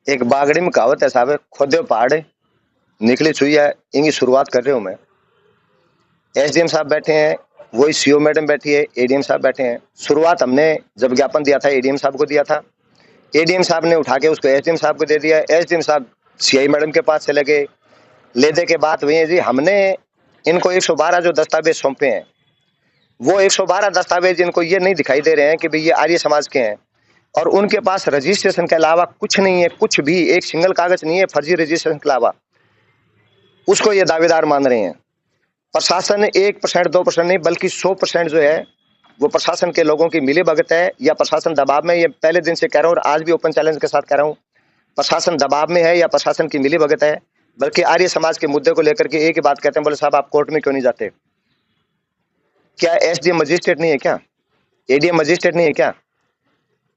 एक बागड़ी में कहावत है साहब, खोदे पहाड़ निकली चुईया, इनकी शुरुआत कर रहा हूं मैं। एसडीएम साहब बैठे हैं, वही सीओ मैडम बैठी है, एडीएम साहब बैठे हैं। शुरुआत हमने जब ज्ञापन दिया था एडीएम साहब को दिया था, एडीएम साहब ने उठा के उसको एसडीएम साहब को दे दिया। एसडीएम साहब सीआई मैडम के पास चले गए। ले दे के बात हुई है जी, हमने इनको 112 जो दस्तावेज सौंपे हैं, वो 112 दस्तावेज इनको ये नहीं दिखाई दे रहे हैं कि भाई ये आर्य समाज के हैं, और उनके पास रजिस्ट्रेशन के अलावा कुछ नहीं है, कुछ भी एक सिंगल कागज नहीं है फर्जी रजिस्ट्रेशन के अलावा। उसको ये दावेदार मान रहे हैं। प्रशासन 1% 2% नहीं बल्कि 100% जो है वो प्रशासन के लोगों की मिली भगत है, या प्रशासन दबाव में। ये पहले दिन से कह रहा हूँ और आज भी ओपन चैलेंज के साथ कह रहा हूँ, प्रशासन दबाव में है या प्रशासन की मिली भगत है। बल्कि आर्य समाज के मुद्दे को लेकर के एक ही बात कहते हैं, बोले साहब आप कोर्ट में क्यों नहीं जाते? क्या एसडीएम मजिस्ट्रेट नहीं है क्या? एडीएम मजिस्ट्रेट नहीं है क्या?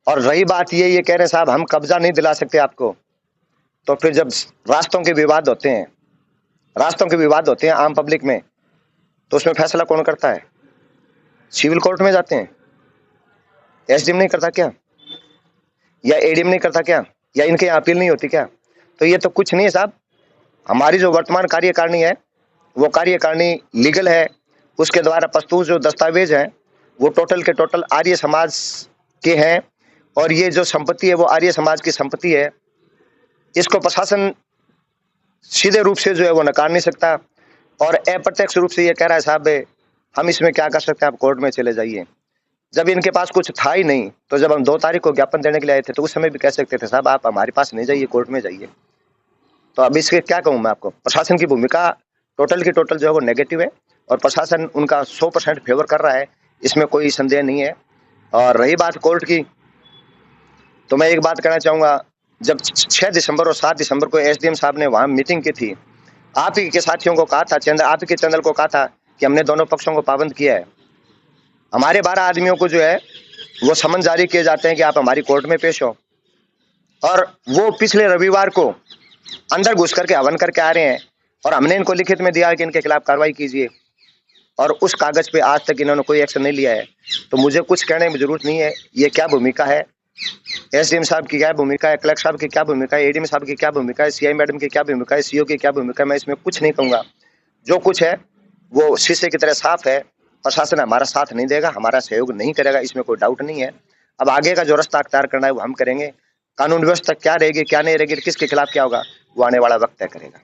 और रही बात ये कह रहे हैं साहब हम कब्जा नहीं दिला सकते आपको, तो फिर जब रास्तों के विवाद होते हैं, रास्तों के विवाद होते हैं आम पब्लिक में, तो उसमें फैसला कौन करता है? सिविल कोर्ट में जाते हैं। एसडीएम नहीं करता क्या? या एडीएम नहीं करता क्या? या इनके यहाँ अपील नहीं होती क्या? तो ये तो कुछ नहीं है साहब। हमारी जो वर्तमान कार्यकारिणी है वो कार्यकारिणी लीगल है, उसके द्वारा प्रस्तुत जो दस्तावेज हैं वो टोटल के टोटल आर्य समाज के हैं, और ये जो संपत्ति है वो आर्य समाज की संपत्ति है। इसको प्रशासन सीधे रूप से जो है वो नकार नहीं सकता, और अप्रत्यक्ष रूप से ये कह रहा है साहब हम इसमें क्या कर सकते हैं, आप कोर्ट में चले जाइए। जब इनके पास कुछ था ही नहीं, तो जब हम 2 तारीख को ज्ञापन देने के लिए आए थे तो उस समय भी कह सकते थे साहब आप हमारे पास नहीं जाइए, कोर्ट में जाइए। तो अब इसके क्या कहूँ मैं आपको, प्रशासन की भूमिका टोटल की टोटल जो है वो नेगेटिव है, और प्रशासन उनका 100% फेवर कर रहा है, इसमें कोई संदेह नहीं है। और रही बात कोर्ट की, तो मैं एक बात कहना चाहूंगा, जब 6 दिसंबर और 7 दिसंबर को एसडीएम साहब ने वहां मीटिंग की थी, आप ही के साथियों को कहा था, आप ही के चैनल को कहा था कि हमने दोनों पक्षों को पाबंद किया है। हमारे 12 आदमियों को जो है वो समन जारी किए जाते हैं कि आप हमारी कोर्ट में पेश हो, और वो पिछले रविवार को अंदर घुस करके हवन करके आ रहे हैं, और हमने इनको लिखित में दिया कि इनके खिलाफ कार्रवाई कीजिए, और उस कागज पे आज तक इन्होंने कोई एक्शन नहीं लिया है। तो मुझे कुछ कहने की जरूरत नहीं है, ये क्या भूमिका है, एसडीएम साहब की क्या भूमिका है, कलेक्टर साहब की क्या भूमिका है, एडीएम साहब की क्या भूमिका है, सीआई मैडम की क्या भूमिका है, सीओ की क्या भूमिका है, मैं इसमें कुछ नहीं कहूंगा। जो कुछ है वो शीशे की तरह साफ है। प्रशासन हमारा साथ नहीं देगा, हमारा सहयोग नहीं करेगा, इसमें कोई डाउट नहीं है। अब आगे का जो रास्ता अख्तियार करना है वो हम करेंगे। कानून व्यवस्था क्या रहेगी क्या नहीं रहेगी, किसके खिलाफ क्या होगा, वो आने वाला वक्त तय करेगा।